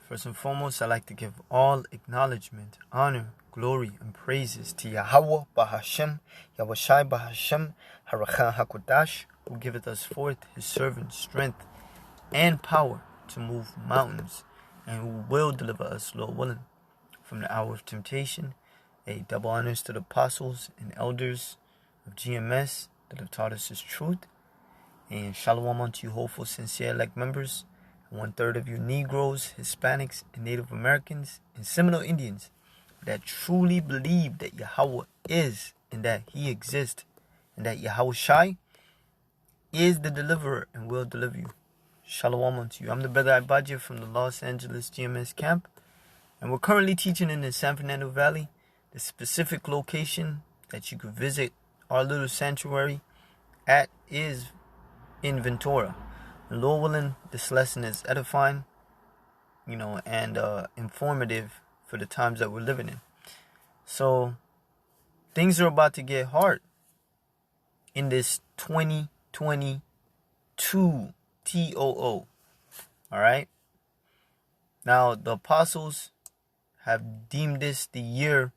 First and foremost, I'd like to give all acknowledgement, honor, glory, and praises to Yahweh Bahashem, Yahushai Bahashem, Harakhan Hakodash, who giveth us forth his servant strength and power to move mountains, and who will deliver us, Lord willing, from the hour of temptation. A double honors to the apostles and elders of GMS that have taught us his truth. And shalom unto you, hopeful, sincere elect members, and 1/3 of you Negroes, Hispanics, and Native Americans, and Seminole Indians that truly believe that Yahweh is, and that he exists, and that Yahushai is the deliverer and will deliver you. Shalom unto you. I'm the brother Ibadja from the Los Angeles GMS camp, and we're currently teaching in the San Fernando Valley. The specific location that you could visit our little sanctuary at is in Ventura. And Lord willing, this lesson is edifying, and informative for the times that we're living in. So things are about to get hard in this 2022 TOO. All right. Now the apostles have deemed this the year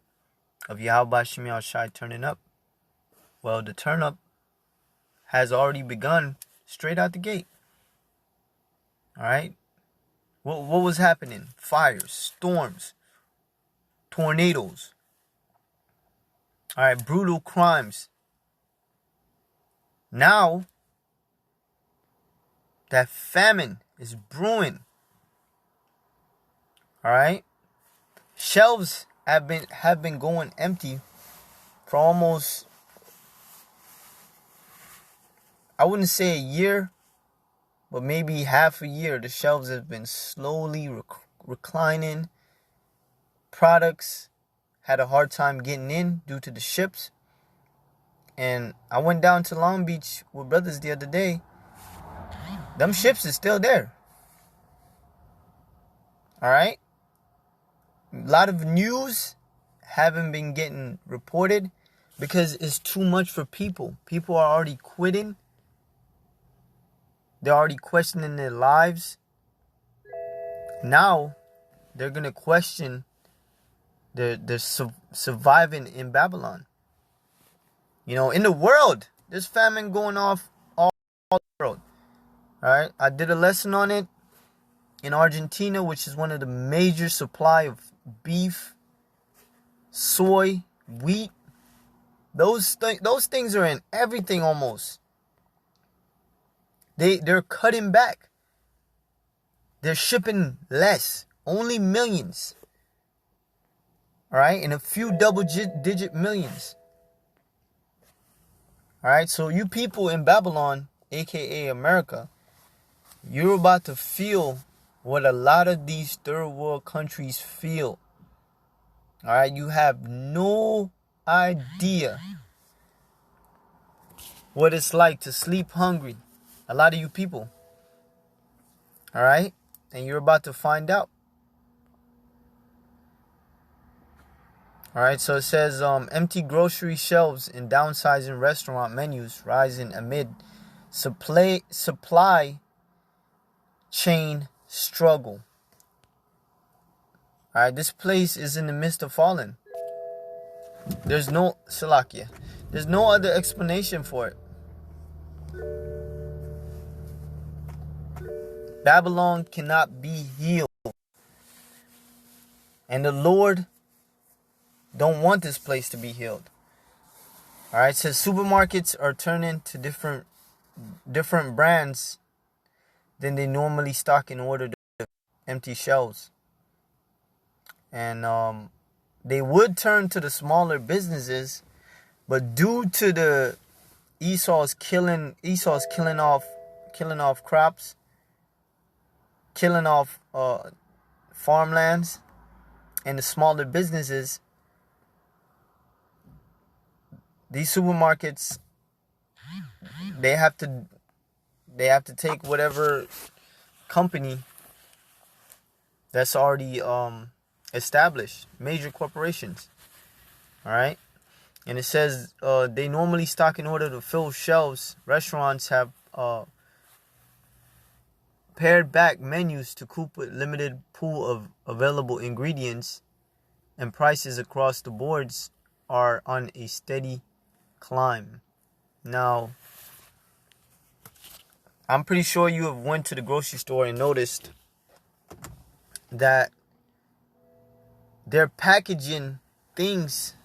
of Yahweh Shem Yahushai turning up. Well, the turn up has already begun straight out the gate. All right. What was happening? Fires, storms, tornadoes. All right, brutal crimes. Now that famine is brewing. All right. Shelves have been going empty for almost, I wouldn't say a year, but maybe half a year. The shelves have been slowly reclining. Products had a hard time getting in due to the ships. And I went down to Long Beach with brothers the other day. Them ships is still there. All right. A lot of news haven't been getting reported because it's too much for people. People are already quitting. They're already questioning their lives. Now, they're going to question their surviving in Babylon. In the world, there's famine going off all the world. All right, I did a lesson on it in Argentina, which is one of the major supply of beef, soy, wheat. Those things are in everything almost. They're cutting back. They're shipping less, only millions. All right, and a few double-digit millions. All right, so you people in Babylon, aka America, you're about to feel what a lot of these third world countries feel. All right, you have no idea what it's like to sleep hungry. A lot of you people. All right, and you're about to find out. All right, so it says empty grocery shelves and downsizing restaurant menus rising amid supply chain struggle. All right, this place is in the midst of falling. There's no Salakia. There's no other explanation for it. Babylon cannot be healed. And the Lord don't want this place to be healed. All right, it says supermarkets are turning to different brands than they normally stock in order to empty shelves. And they would turn to the smaller businesses, but due to the Esau's killing off crops, killing off farmlands, and the smaller businesses, these supermarkets, they have to take whatever company that's already established, major corporations. All right, and it says they normally stock in order to fill shelves. Restaurants have pared back menus to cope with limited pool of available ingredients, and prices across the boards are on a steady climb. Now, I'm pretty sure you have went to the grocery store and noticed that they're packaging things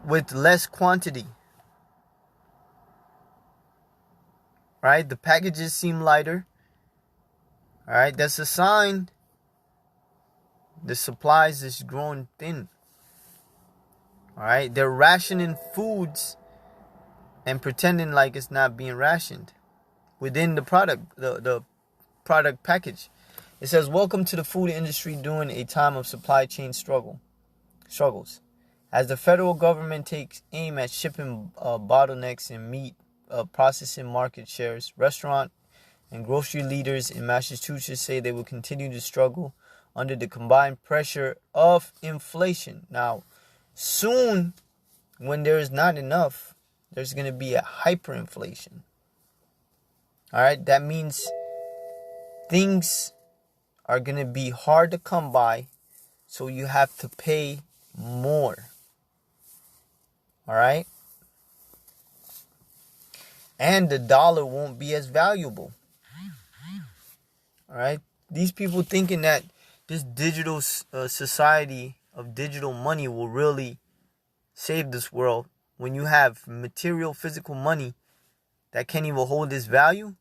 with less quantity. Right? The packages seem lighter. All right? That's a sign the supplies is growing thin. All right? They're rationing foods and pretending like it's not being rationed within the product, the product package. It says, welcome to the food industry during a time of supply chain struggles. As the federal government takes aim at shipping bottlenecks in meat processing market shares, restaurant and grocery leaders in Massachusetts say they will continue to struggle under the combined pressure of inflation. Now, soon, when there is not enough, there's going to be a hyperinflation. All right, that means things are going to be hard to come by, so you have to pay more. All right? And the dollar won't be as valuable. All right? These people thinking that this digital society of digital money will really save this world, when you have material, physical money that can't even hold its value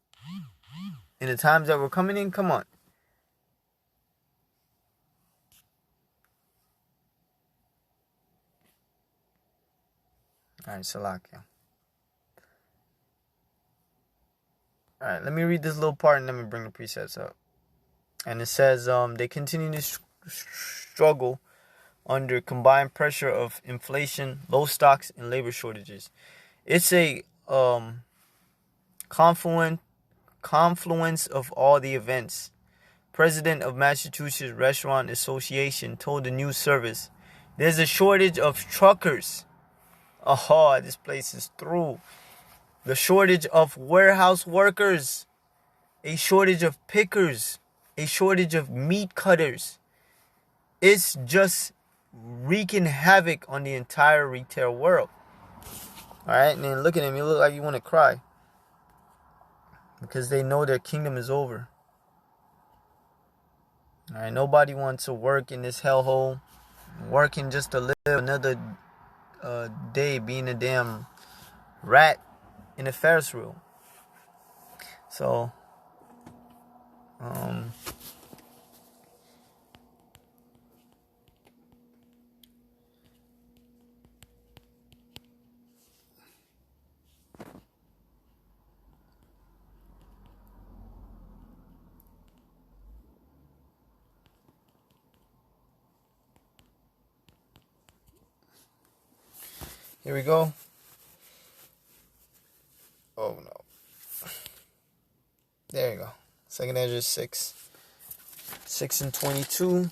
in the times that we're coming in. Come on. All right, Salakia. All right, let me read this little part and then we bring the precepts up. And it says, they continue to struggle under combined pressure of inflation, low stocks, and labor shortages. It's a confluence of all the events. President of Massachusetts Restaurant Association told the news service, there's a shortage of truckers. Oh, this place is through. The shortage of warehouse workers, a shortage of pickers, a shortage of meat cutters. It's just wreaking havoc on the entire retail world. All right, and then look at him. You look like you want to cry because they know their kingdom is over. All right, nobody wants to work in this hellhole, working just to live another day being a damn rat in a Ferris wheel. So, here we go. Oh no. There you go. 2nd Ezra 6 and 22.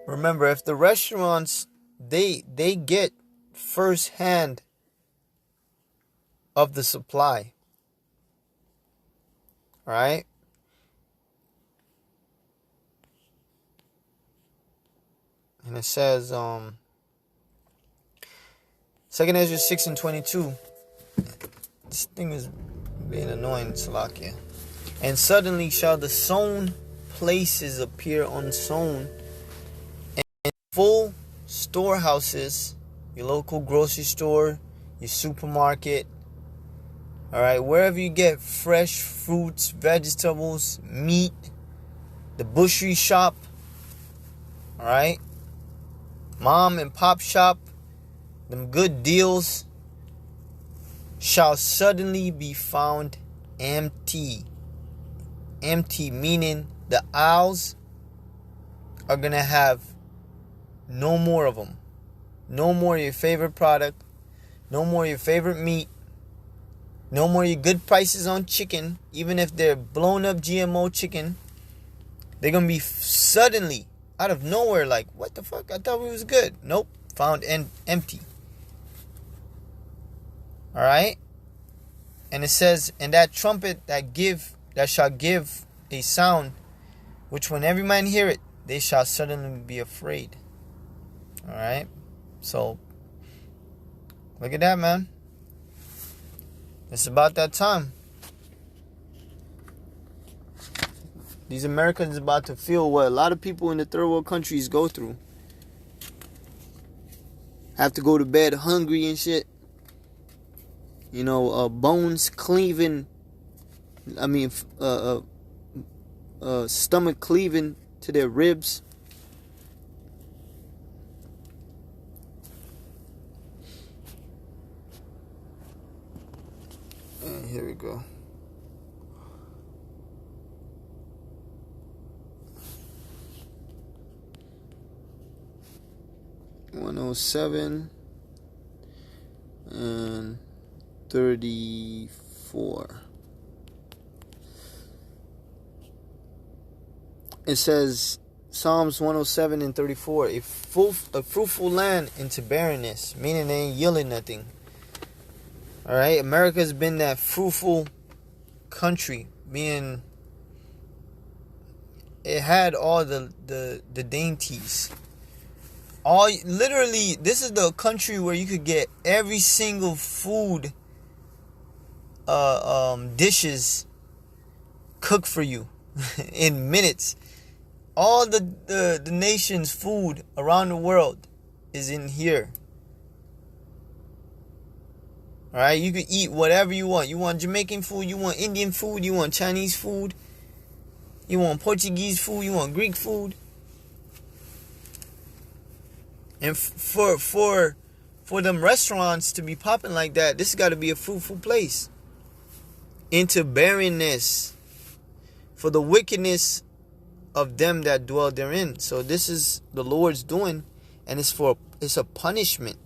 Remember, if the restaurants, they get first hand of the supply. All right? And it says, 2nd Ezra 6 and 22. This thing is being annoying, Salakia. And suddenly shall the sown places appear unsown, and full storehouses, your local grocery store, your supermarket, all right, wherever you get fresh fruits, vegetables, meat, the butchery shop, all right, mom and pop shop, them good deals shall suddenly be found empty. Empty meaning the aisles are going to have no more of them. No more your favorite product. No more your favorite meat. No more your good prices on chicken. Even if they're blown up GMO chicken, they're going to be suddenly out of nowhere, like, what the fuck? I thought we was good. Nope, found empty. All right, and it says, and that trumpet that shall give a sound, which when every man hear it, they shall suddenly be afraid. All right, so look at that, man. It's about that time. These Americans about to feel what a lot of people in the third world countries go through. Have to go to bed hungry and shit. You know, bones cleaving. Stomach cleaving to their ribs. And here we go. $107 and 34. It says, Psalms 107 and 34, a fruitful land into barrenness, meaning they ain't yielding nothing. All right, America's been that fruitful country, meaning it had all the dainties. Literally, this is the country where you could get every single food dishes cooked for you in minutes. All the nation's food around the world is in here. All right, you could eat whatever you want. You want Jamaican food, you want Indian food, you want Chinese food, you want Portuguese food, you want Greek food. And for them restaurants to be popping like that, this has got to be a fruitful place. Into barrenness, for the wickedness of them that dwell therein. So this is the Lord's doing, and it's a punishment.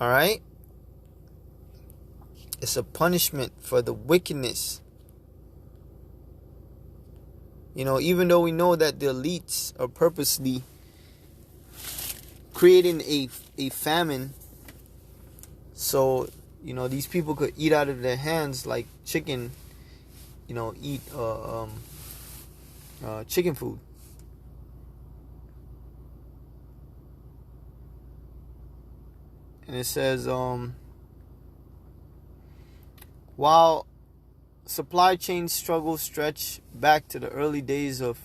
All right, it's a punishment for the wickedness. You know, even though we know that the elites are purposely creating a famine, so you know these people could eat out of their hands like chicken. You know, eat chicken food. And it says, while supply chain struggles stretch back to the early days of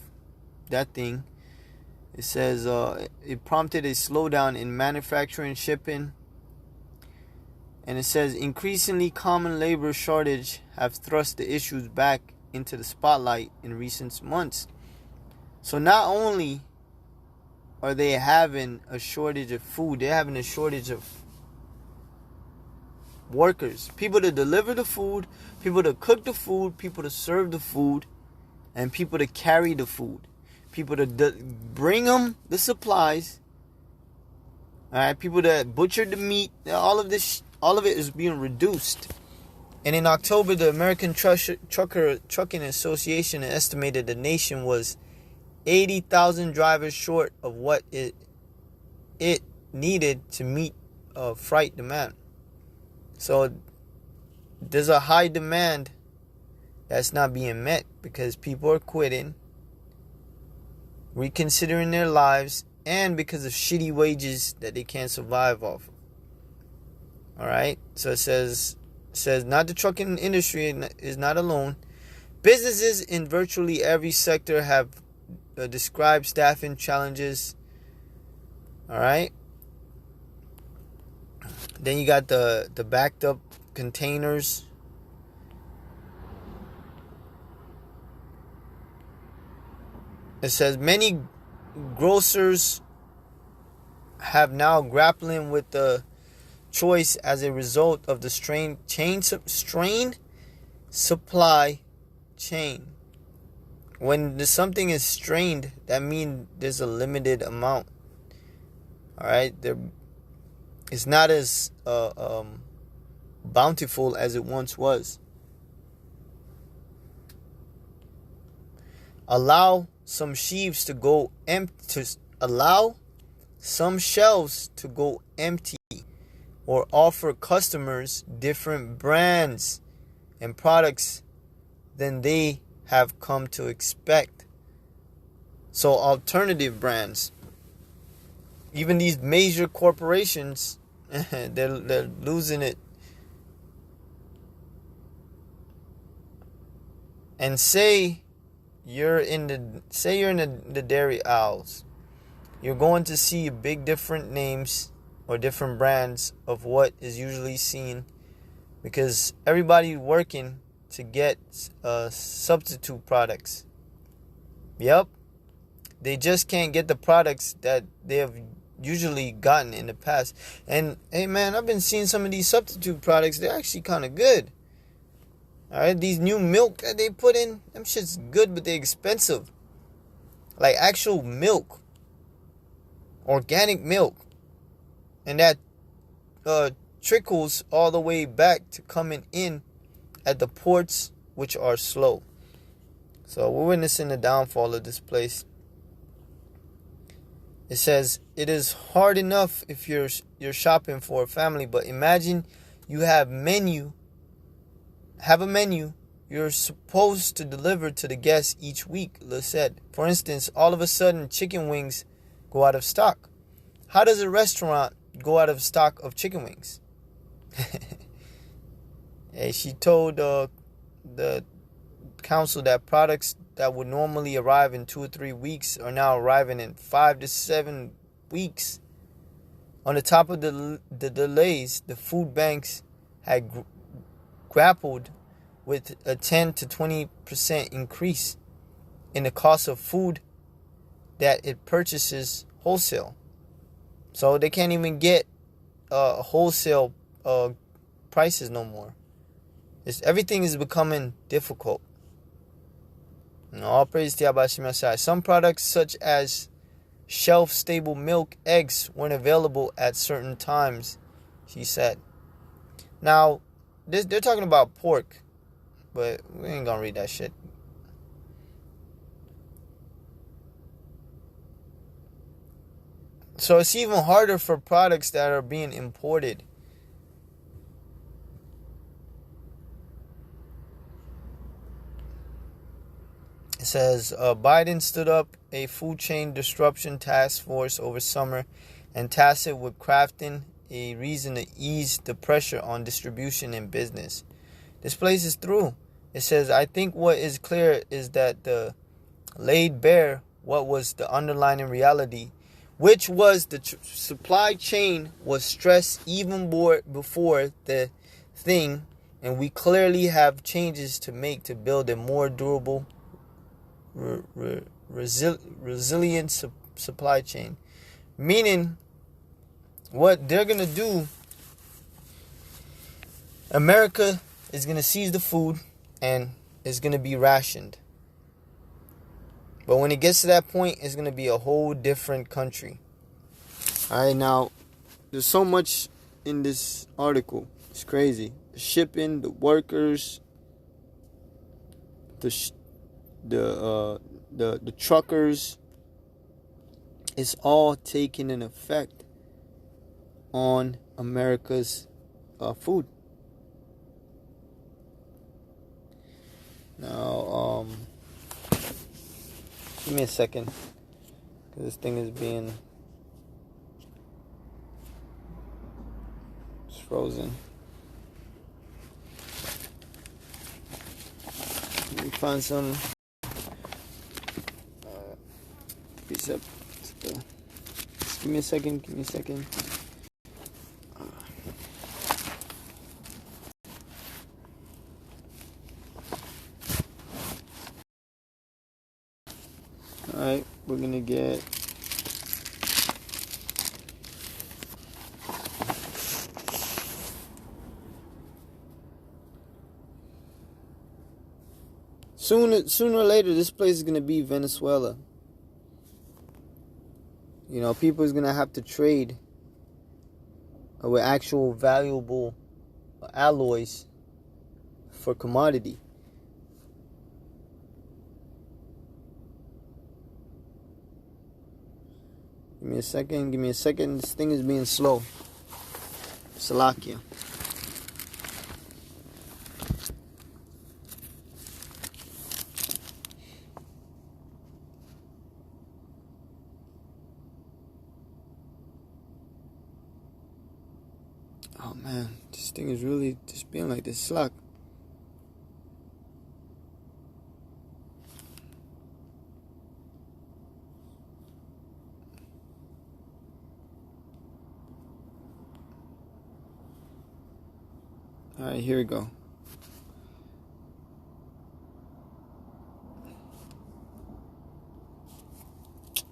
that thing, it says it prompted a slowdown in manufacturing, shipping, and it says increasingly common labor shortage have thrust the issues back into the spotlight in recent months. So not only are they having a shortage of food, they're having a shortage of workers, people to deliver the food, people to cook the food, people to serve the food, and people to carry the food, people to bring them the supplies. All right, people that butcher the meat. All of it is being reduced. And in October, the American Trucking Association estimated the nation was 80,000 drivers short of what it needed to meet freight demand. So there's a high demand that's not being met because people are quitting, reconsidering their lives, and because of shitty wages that they can't survive off of. All right, so it says not the trucking industry is not alone. Businesses in virtually every sector have described staffing challenges. All right. Then you got the backed up containers. It says many grocers have now grappling with the choice as a result of the strained supply chain. When something is strained, that means there's a limited amount. All right, it's not as bountiful as it once was. Allow some sheaves to go empty, to allow some shelves to go empty, or offer customers different brands and products than they have come to expect. So alternative brands, even these major corporations, they're losing it. And say you're in the dairy aisles, you're going to see big different names or different brands of what is usually seen, because everybody working to get substitute products. Yep. They just can't get the products that they have usually gotten in the past. And hey man, I've been seeing some of these substitute products. They're actually kind of good. Alright, these new milk that they put in, them shit's good, but they're expensive. Like actual milk. Organic milk. And that trickles all the way back to coming in at the ports, which are slow. So we're witnessing the downfall of this place. It says, it is hard enough if you're shopping for a family, but imagine you have a menu you're supposed to deliver to the guests each week, Liz said. For instance, all of a sudden chicken wings go out of stock. How does a restaurant go out of stock of chicken wings? Hey, she told the council that products that would normally arrive in 2 or 3 weeks are now arriving in 5 to 7 weeks. On the top of the delays, the food banks had grappled with a 10 to 20% increase in the cost of food that it purchases wholesale. So they can't even get wholesale prices no more. Everything is becoming difficult. All praise to Yahweh Shai. Some products such as shelf-stable milk, eggs weren't available at certain times, she said. Now, they're talking about pork, but we ain't gonna read that shit. So it's even harder for products that are being imported. It says, Biden stood up a food chain disruption task force over summer and tasked it with crafting a reason to ease the pressure on distribution and business. This place is through. It says, I think what is clear is that the laid bare what was the underlying reality, which was the supply chain was stressed even more before the thing, and we clearly have changes to make to build a more durable, resilient supply chain. Meaning, what they're going to do, America is going to seize the food and it's going to be rationed. But when it gets to that point, it's going to be a whole different country. Alright, now, there's so much in this article. It's crazy. The shipping, the workers, the truckers, it's all taking an effect on America's food. Now, give me a second, because this thing is being frozen. Let me find some piece up. Just give me a second. Alright, we're gonna get sooner or later this place is gonna be Venezuela. You know, people is gonna have to trade with actual valuable alloys for commodity. Give me a second. Give me a second. This thing is being slow. Salakia. Oh man, this thing is really just being like this slack. Alright, here we go.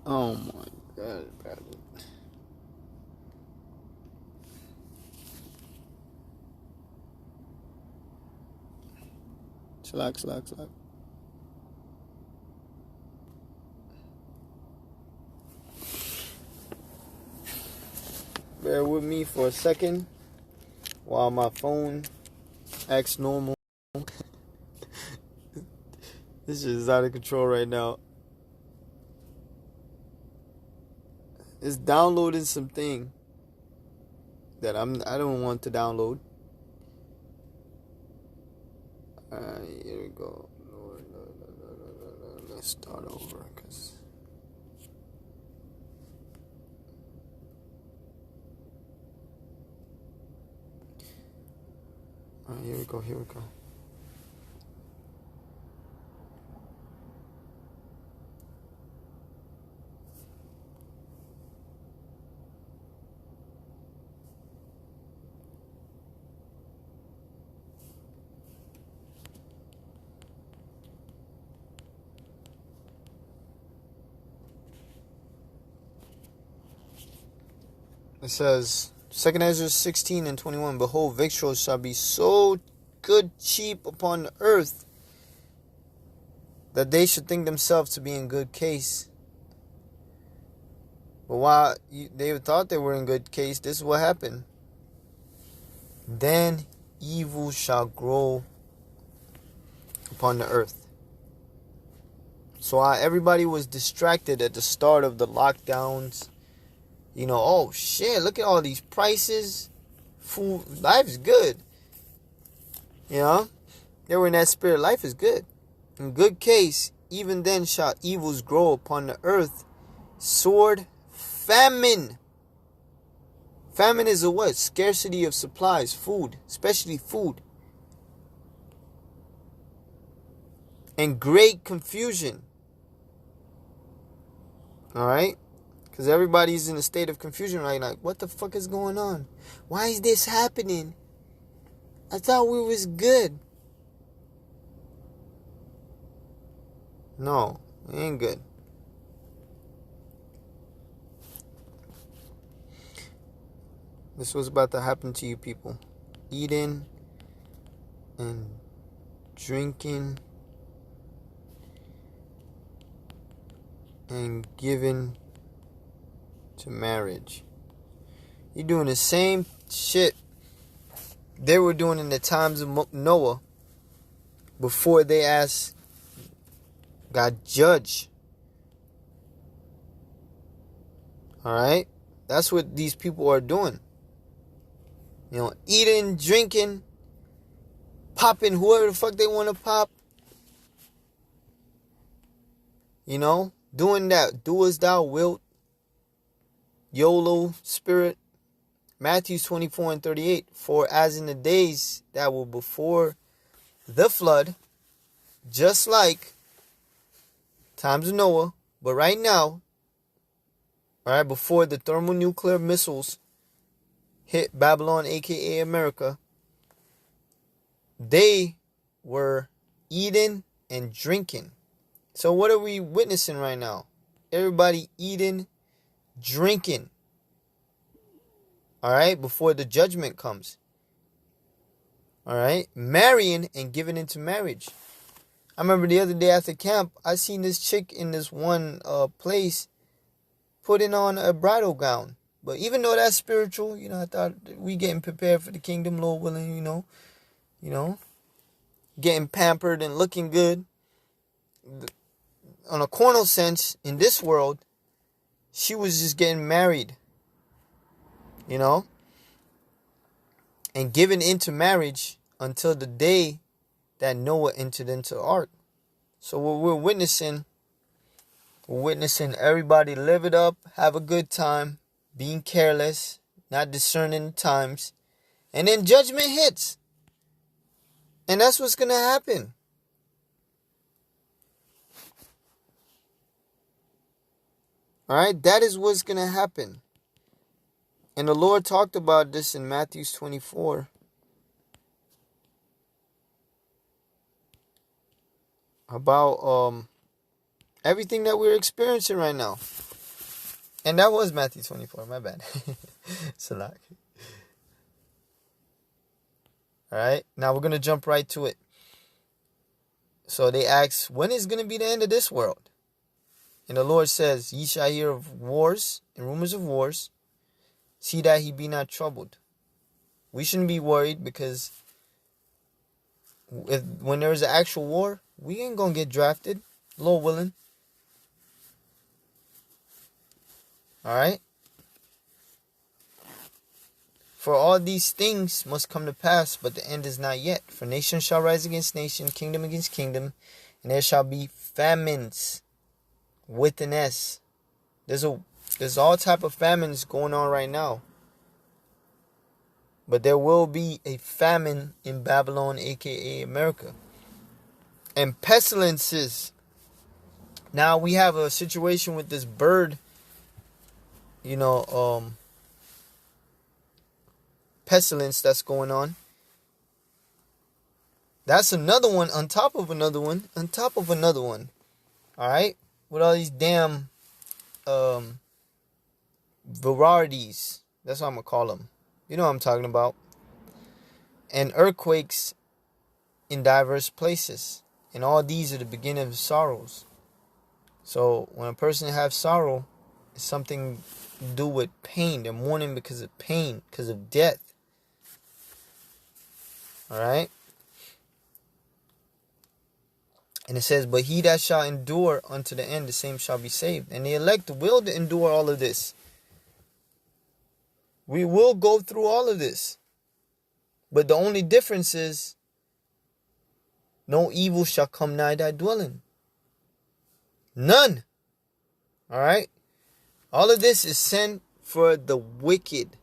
Oh my God. Slack. Bear with me for a second while my phone acts normal. This shit is out of control right now. It's downloading something that I don't want to download. Alright, here we go. Let's start over, cause alright, here we go. It says, 2 Ezra 16:21, Behold, victuals shall be so good cheap upon the earth, that they should think themselves to be in good case. But while they thought they were in good case, this is what happened. Then evil shall grow upon the earth. So everybody was distracted at the start of the lockdowns. You know, oh shit, look at all these prices. Food, life is good. You know, they were in that spirit, life is good. In good case, even then shall evils grow upon the earth. Sword, famine. Famine is a what? Scarcity of supplies, food, especially food. And great confusion. Alright? Because everybody's in a state of confusion right now. Like, what the fuck is going on? Why is this happening? I thought we was good. No, we ain't good. This was about to happen to you people. Eating and drinking and giving to marriage. You're doing the same shit they were doing in the times of Noah before they asked God judge. Alright? That's what these people are doing. You know, eating, drinking, popping whoever the fuck they want to pop. You know, doing that. Do as thou wilt. YOLO spirit. Matthew 24:38. For as in the days that were before the flood, just like times of Noah, but right now, alright, before the thermonuclear missiles hit Babylon, aka America, they were eating and drinking. So what are we witnessing right now? Everybody eating, drinking. Alright, before the judgment comes. Alright, marrying and giving into marriage. I remember the other day after camp, I seen this chick in this one place putting on a bridal gown. But even though that's spiritual, you know, I thought we getting prepared for the kingdom, Lord willing, you know, getting pampered and looking good. On a carnal sense, in this world, she was just getting married, you know, and given into marriage until the day that Noah entered into the ark. So what we're witnessing everybody live it up, have a good time, being careless, not discerning the times, and then judgment hits. And that's what's going to happen. All right, that is what's going to happen. And the Lord talked about this in Matthew 24. About everything that we're experiencing right now. And that was Matthew 24, my bad. It's a lot. Alright, now we're going to jump right to it. So they ask, when is going to be the end of this world? And the Lord says, ye shall hear of wars and rumors of wars. See that he be not troubled. We shouldn't be worried because when there is an actual war, we ain't going to get drafted, Lord willing. Alright? For all these things must come to pass, but the end is not yet. For nation shall rise against nation, kingdom against kingdom, and there shall be famines with an S. There's all type of famines going on right now. But there will be a famine in Babylon, aka America. And pestilences. Now we have a situation with this bird, pestilence that's going on. That's another one on top of another one on top of another one. Alright? With all these damn varieties. That's what I'm going to call them. You know what I'm talking about. And earthquakes in diverse places. And all these are the beginning of sorrows. So when a person has sorrow, it's something to do with pain. They're mourning because of pain, because of death. Alright? And it says, but he that shall endure unto the end, the same shall be saved. And the elect will endure all of this. We will go through all of this. But the only difference is, no evil shall come nigh thy dwelling. None. Alright? All of this is sent for the wicked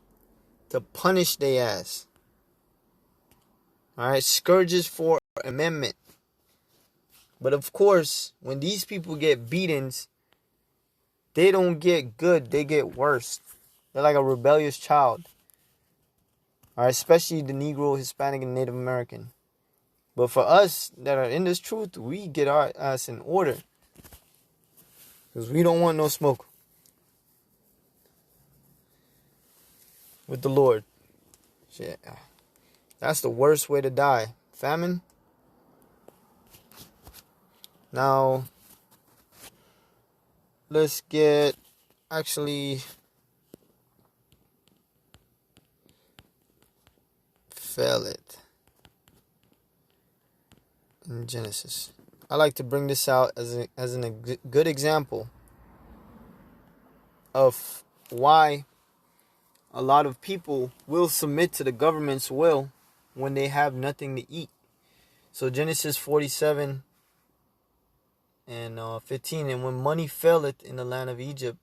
to punish their ass. Alright? Scourges for amendment. But of course, when these people get beatings, they don't get good, they get worse. They're like a rebellious child. Alright, especially the Negro, Hispanic, and Native American. But for us that are in this truth, we get our ass in order. Because we don't want no smoke with the Lord. Shit. That's the worst way to die. Famine. Now, let's get actually fell it in Genesis. I like to bring this out as a good example of why a lot of people will submit to the government's will when they have nothing to eat. So Genesis 47 and 15, and when money faileth in the land of Egypt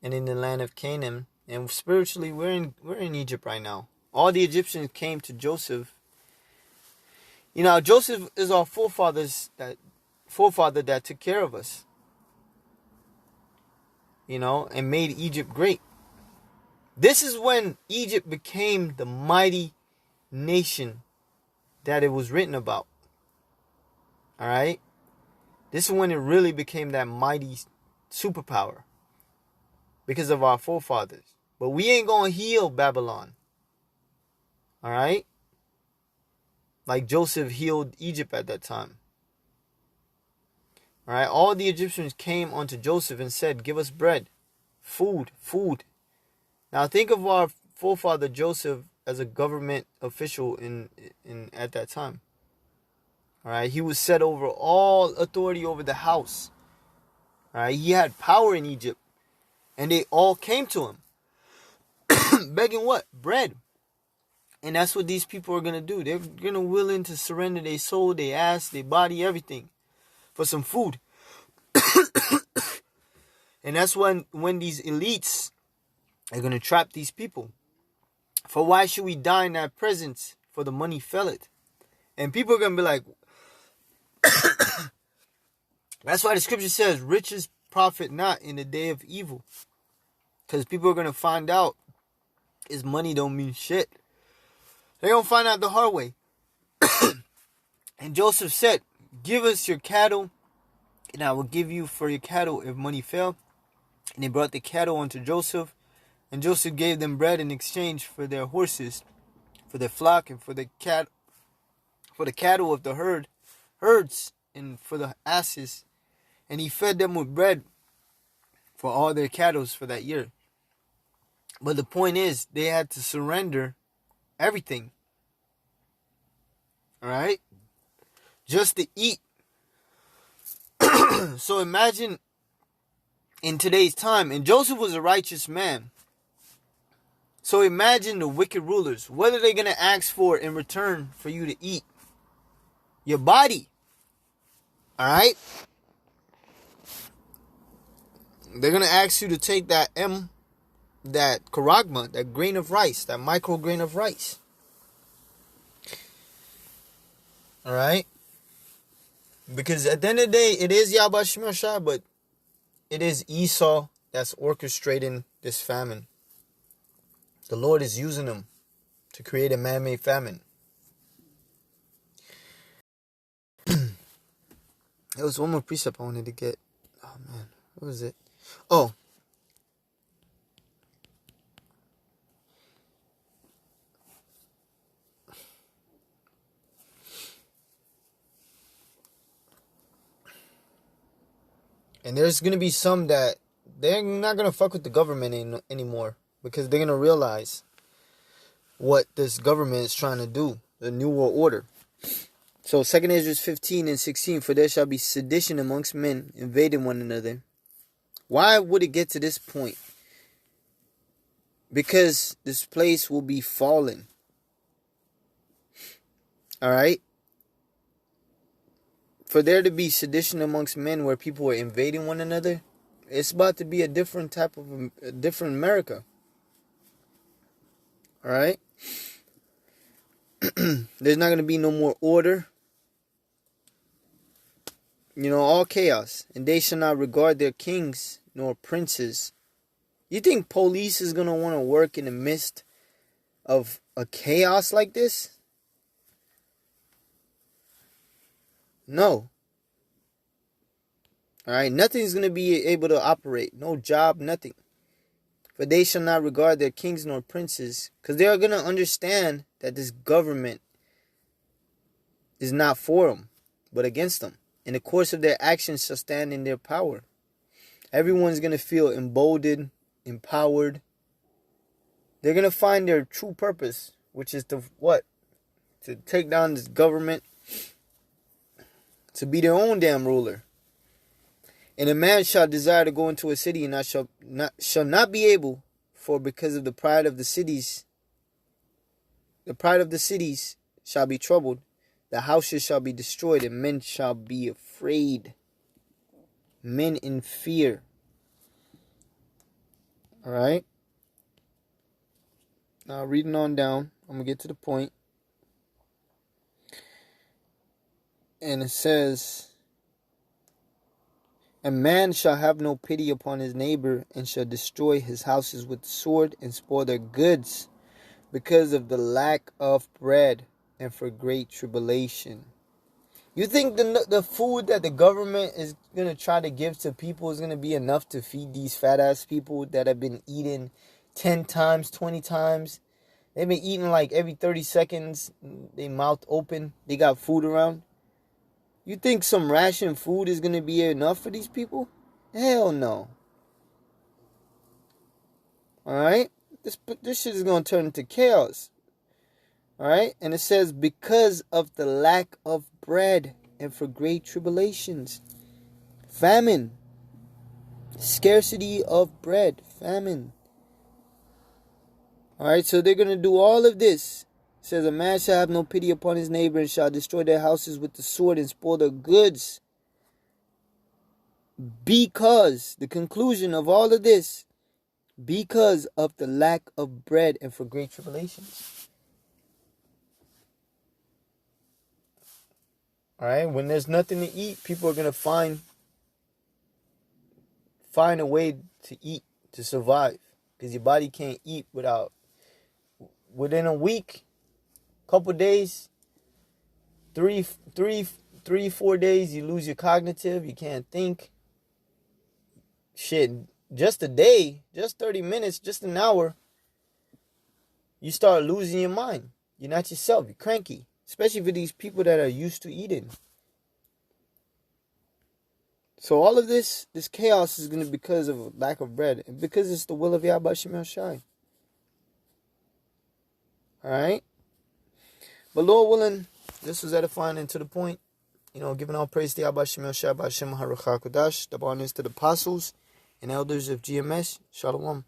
and in the land of Canaan, and spiritually we're in Egypt right now. All the Egyptians came to Joseph. You know, Joseph is our forefather that took care of us. You know, and made Egypt great. This is when Egypt became the mighty nation that it was written about. Alright? This is when it really became that mighty superpower. Because of our forefathers. But we ain't gonna heal Babylon. Alright? Like Joseph healed Egypt at that time. Alright? All the Egyptians came unto Joseph and said, give us bread. Food. Now think of our forefather Joseph as a government official in at that time. Alright? He was set over all authority over the house. Alright? He had power in Egypt. And they all came to him. Begging what? Bread. And that's what these people are going to do. They're going to willing to surrender their soul, their ass, their body, everything for some food. And that's when these elites are going to trap these people. For why should we die in that presence? For the money felleth. And people are going to be like, that's why the scripture says, riches profit not in the day of evil. Because people are going to find out his money don't mean shit. They're going to find out the hard way. And Joseph said, give us your cattle, and I will give you for your cattle if money fail. And they brought the cattle unto Joseph, and Joseph gave them bread in exchange for their horses, for their flock, and for the cattle of the herds, and for the asses. And he fed them with bread for all their cattle for that year. But the point is, they had to surrender everything. Alright? Just to eat. So imagine in today's time, and Joseph was a righteous man. So imagine the wicked rulers. What are they going to ask for in return for you to eat? Your body. Alright? They're going to ask you to take that karagma, that grain of rice, that micro grain of rice. Alright? Because at the end of the day, it is Yahweh Shema, but it is Esau that's orchestrating this famine. The Lord is using them to create a man-made famine. There was one more precept I wanted to get. Oh man, what was it? Oh. And there's going to be some that they're not going to fuck with the government anymore. Because they're going to realize what this government is trying to do. The New World Order. So 2 Ezra 15 and 16. For there shall be sedition amongst men, invading one another. Why would it get to this point? Because this place will be fallen. Alright? For there to be sedition amongst men where people are invading one another, it's about to be a different type of, a different America. Alright? There's not going to be no more order. All chaos. And they shall not regard their kings nor princes. You think police is going to want to work in the midst of a chaos like this? No. Alright, nothing's going to be able to operate. No job, nothing. For they shall not regard their kings nor princes. Because they are going to understand that this government is not for them, but against them. In the course of their actions shall stand in their power. Everyone's going to feel emboldened, empowered. They're going to find their true purpose, which is to what? To take down this government. To be their own damn ruler. And a man shall desire to go into a city, and shall not be able, for because of the pride of the cities shall be troubled. The houses shall be destroyed, and men shall be afraid. Men in fear. Alright? Now reading on down, I'm going to get to the point. And it says, a man shall have no pity upon his neighbor, and shall destroy his houses with the sword, and spoil their goods, because of the lack of bread, and for great tribulation. You think the food that the government is going to try to give to people is going to be enough to feed these fat ass people that have been eating 10 times, 20 times? They've been eating like every 30 seconds, they mouth open, they got food around. You think some ration food is going to be enough for these people? Hell no. Alright? This shit is going to turn into chaos. Alright? And it says, because of the lack of bread and for great tribulations. Famine. Scarcity of bread. famine. Alright, so they're going to do all of this. It says, a man shall have no pity upon his neighbor and shall destroy their houses with the sword and spoil their goods. Because, the conclusion of all of this, because of the lack of bread and for great tribulations. Alright, when there's nothing to eat, people are going to find a way to eat, to survive. Because your body can't eat within a week, couple days, 4 days, you lose your cognitive, you can't think. Shit, just a day, just 30 minutes, just an hour, you start losing your mind. You're not yourself, you're cranky. Especially for these people that are used to eating. So all of this chaos is going to be because of lack of bread. And because it's the will of Yahweh Shem Shai. Alright? But Lord willing, this was edifying and to the point. Giving all praise to Yahweh Shem Shai, B'Hashem HaRuach HaKodash. The honors to the apostles and elders of GMS. Shalom.